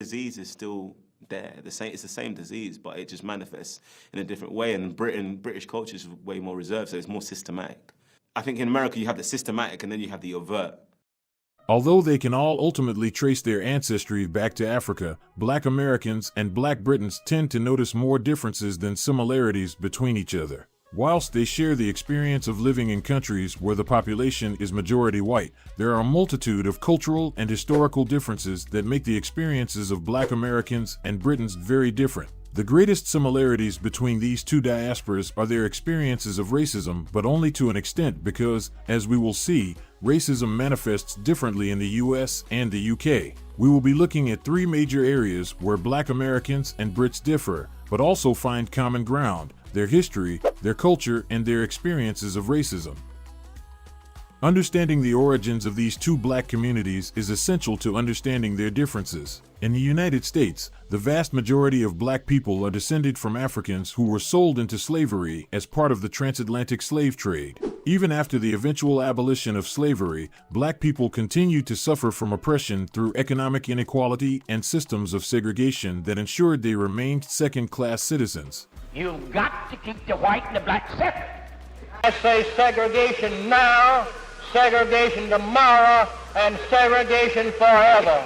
Disease is still there. It's the same disease, but it just manifests in a different way. And in Britain, British culture is way more reserved, so it's more systematic. I think in America you have the systematic and then you have the overt. Although they can all ultimately trace their ancestry back to Africa, Black Americans and Black Britons tend to notice more differences than similarities between each other. Whilst they share the experience of living in countries where the population is majority white, there are a multitude of cultural and historical differences that make the experiences of Black Americans and Britons very different. The greatest similarities between these two diasporas are their experiences of racism, but only to an extent because, as we will see, racism manifests differently in the US and the UK. We will be looking at three major areas where Black Americans and Brits differ, but also find common ground: their history, their culture, and their experiences of racism. Understanding the origins of these two Black communities is essential to understanding their differences. In the United States, the vast majority of Black people are descended from Africans who were sold into slavery as part of the transatlantic slave trade. Even after the eventual abolition of slavery, Black people continued to suffer from oppression through economic inequality and systems of segregation that ensured they remained second-class citizens. You've got to keep the white and the black separate. I say segregation now, segregation tomorrow, and segregation forever.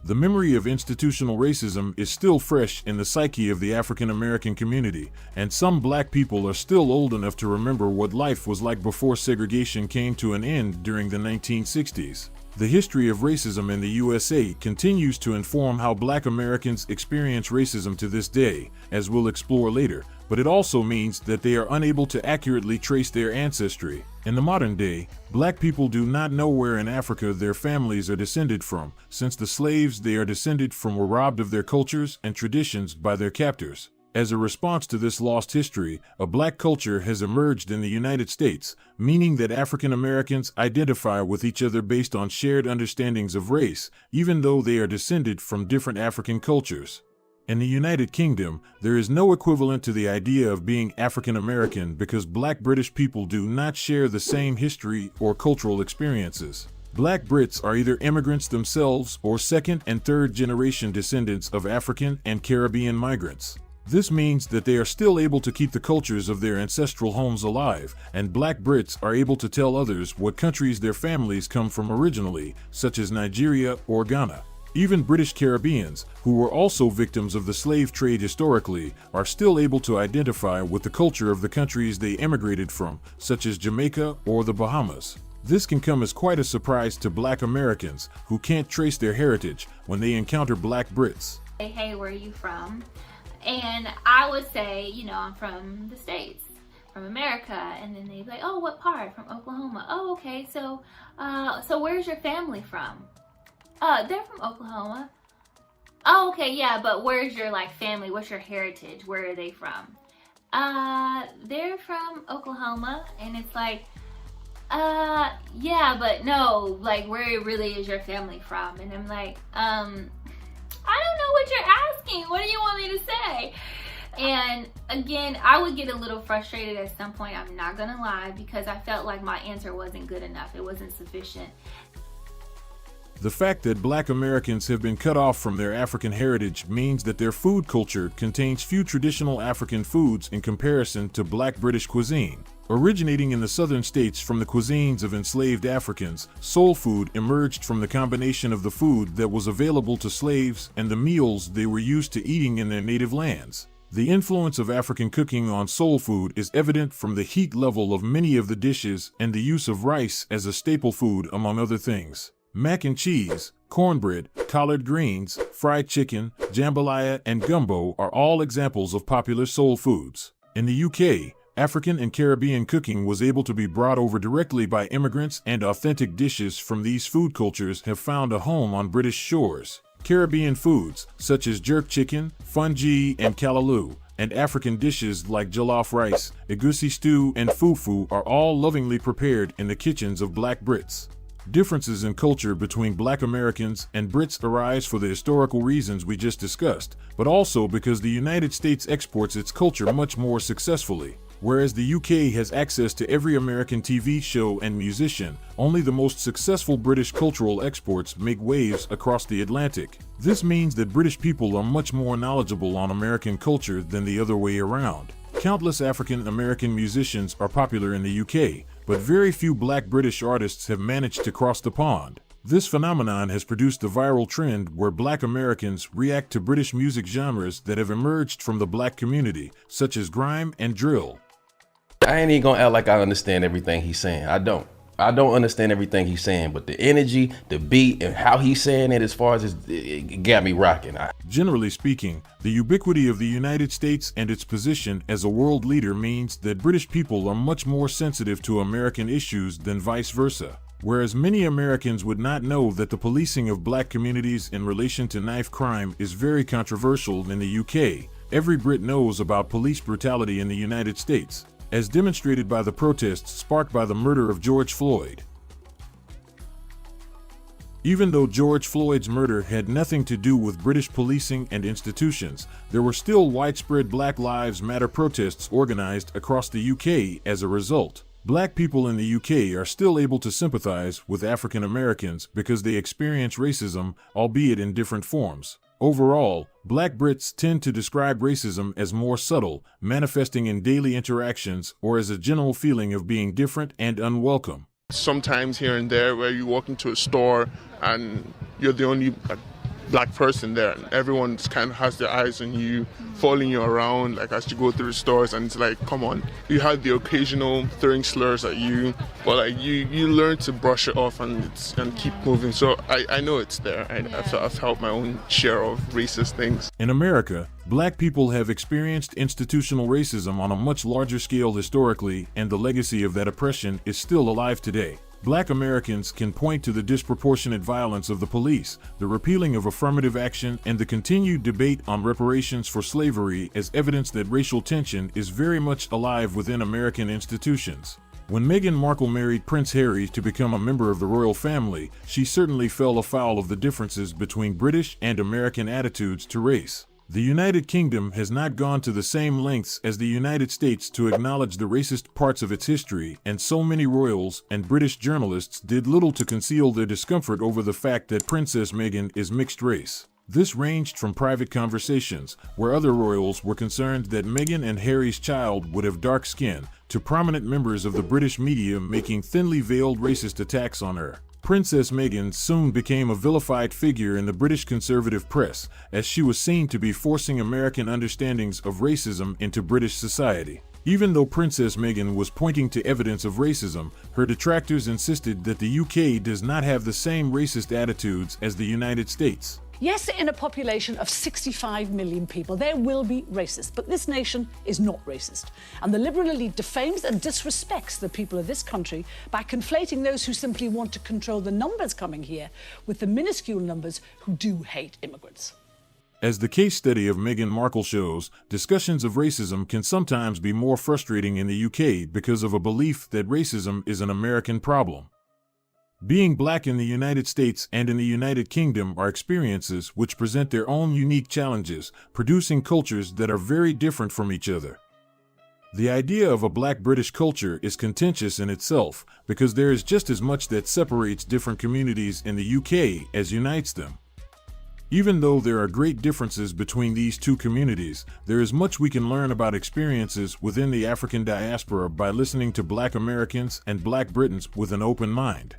The memory of institutional racism is still fresh in the psyche of the African American community, and some Black people are still old enough to remember what life was like before segregation came to an end during the 1960s. The history of racism in the USA continues to inform how Black Americans experience racism to this day, as we'll explore later, but it also means that they are unable to accurately trace their ancestry. In the modern day, Black people do not know where in Africa their families are descended from, since the slaves they are descended from were robbed of their cultures and traditions by their captors. As a response to this lost history, a Black culture has emerged in the United States, meaning that African Americans identify with each other based on shared understandings of race, even though they are descended from different African cultures. In the United Kingdom, there is no equivalent to the idea of being African American because Black British people do not share the same history or cultural experiences. Black Brits are either immigrants themselves or second and third generation descendants of African and Caribbean migrants. This means that they are still able to keep the cultures of their ancestral homes alive, and Black Brits are able to tell others what countries their families come from originally, such as Nigeria or Ghana. Even British Caribbeans, who were also victims of the slave trade historically, are still able to identify with the culture of the countries they immigrated from, such as Jamaica or the Bahamas. This can come as quite a surprise to Black Americans, who can't trace their heritage when they encounter Black Brits. Hey, where are you from? And I would say, I'm from the States, from America. And then they'd be like, oh, what part? From Oklahoma. Oh, okay. So where's your family from? They're from Oklahoma. Oh, okay. Yeah. But where's your family? What's your heritage? Where are they from? They're from Oklahoma. And it's like, yeah, but no, where really is your family from? And I'm like, I don't know what you're asking. What do you want me to say? And again, I would get a little frustrated at some point, I'm not gonna lie, because I felt like my answer wasn't good enough. It wasn't sufficient. The fact that Black Americans have been cut off from their African heritage means that their food culture contains few traditional African foods in comparison to Black British cuisine. Originating in the southern states from the cuisines of enslaved Africans, soul food emerged from the combination of the food that was available to slaves and the meals they were used to eating in their native lands. The influence of African cooking on soul food is evident from the heat level of many of the dishes and the use of rice as a staple food, among other things. Mac and cheese, cornbread, collard greens, fried chicken, jambalaya, and gumbo are all examples of popular soul foods. In the UK, African and Caribbean cooking was able to be brought over directly by immigrants, and authentic dishes from these food cultures have found a home on British shores. Caribbean foods, such as jerk chicken, fungi, and callaloo, and African dishes like jollof rice, egusi stew, and fufu are all lovingly prepared in the kitchens of Black Brits. Differences in culture between Black Americans and Brits arise for the historical reasons we just discussed, but also because the United States exports its culture much more successfully. Whereas the UK has access to every American TV show and musician, only the most successful British cultural exports make waves across the Atlantic. This means that British people are much more knowledgeable on American culture than the other way around. Countless African American musicians are popular in the UK, but very few Black British artists have managed to cross the pond. This phenomenon has produced a viral trend where Black Americans react to British music genres that have emerged from the Black community, such as grime and drill. I ain't even gonna act like I understand everything he's saying. I don't understand everything he's saying, but the energy, the beat, and how he's saying it as far as it got me rocking. Generally speaking, the ubiquity of the United States and its position as a world leader means that British people are much more sensitive to American issues than vice versa. Whereas many Americans would not know that the policing of Black communities in relation to knife crime is very controversial in the UK, every Brit knows about police brutality in the United States, as demonstrated by the protests sparked by the murder of George Floyd. Even though George Floyd's murder had nothing to do with British policing and institutions, there were still widespread Black Lives Matter protests organized across the UK as a result. Black people in the UK are still able to sympathize with African Americans because they experience racism, albeit in different forms. Overall, Black Brits tend to describe racism as more subtle, manifesting in daily interactions or as a general feeling of being different and unwelcome. Sometimes here and there where you walk into a store and you're the only Black person there and everyone kind of has their eyes on you, following you around like as you go through the stores, and it's like, come on. You have the occasional throwing slurs at you, but like you learn to brush it off and keep moving. So I know it's there. I've felt my own share of racist things. In America, Black people have experienced institutional racism on a much larger scale historically, and the legacy of that oppression is still alive today. Black Americans can point to the disproportionate violence of the police, the repealing of affirmative action, and the continued debate on reparations for slavery as evidence that racial tension is very much alive within American institutions. When Meghan Markle married Prince Harry to become a member of the royal family, she certainly fell afoul of the differences between British and American attitudes to race. The United Kingdom has not gone to the same lengths as the United States to acknowledge the racist parts of its history, and so many royals and British journalists did little to conceal their discomfort over the fact that Princess Meghan is mixed race. This ranged from private conversations, where other royals were concerned that Meghan and Harry's child would have dark skin, to prominent members of the British media making thinly veiled racist attacks on her. Princess Meghan soon became a vilified figure in the British conservative press, as she was seen to be forcing American understandings of racism into British society. Even though Princess Meghan was pointing to evidence of racism, her detractors insisted that the UK does not have the same racist attitudes as the United States. Yes, in a population of 65 million people, there will be racists, but this nation is not racist. And the Liberal elite defames and disrespects the people of this country by conflating those who simply want to control the numbers coming here with the minuscule numbers who do hate immigrants. As the case study of Meghan Markle shows, discussions of racism can sometimes be more frustrating in the UK because of a belief that racism is an American problem. Being Black in the United States and in the United Kingdom are experiences which present their own unique challenges, producing cultures that are very different from each other. The idea of a Black British culture is contentious in itself because there is just as much that separates different communities in the UK as unites them. Even though there are great differences between these two communities, there is much we can learn about experiences within the African diaspora by listening to Black Americans and Black Britons with an open mind.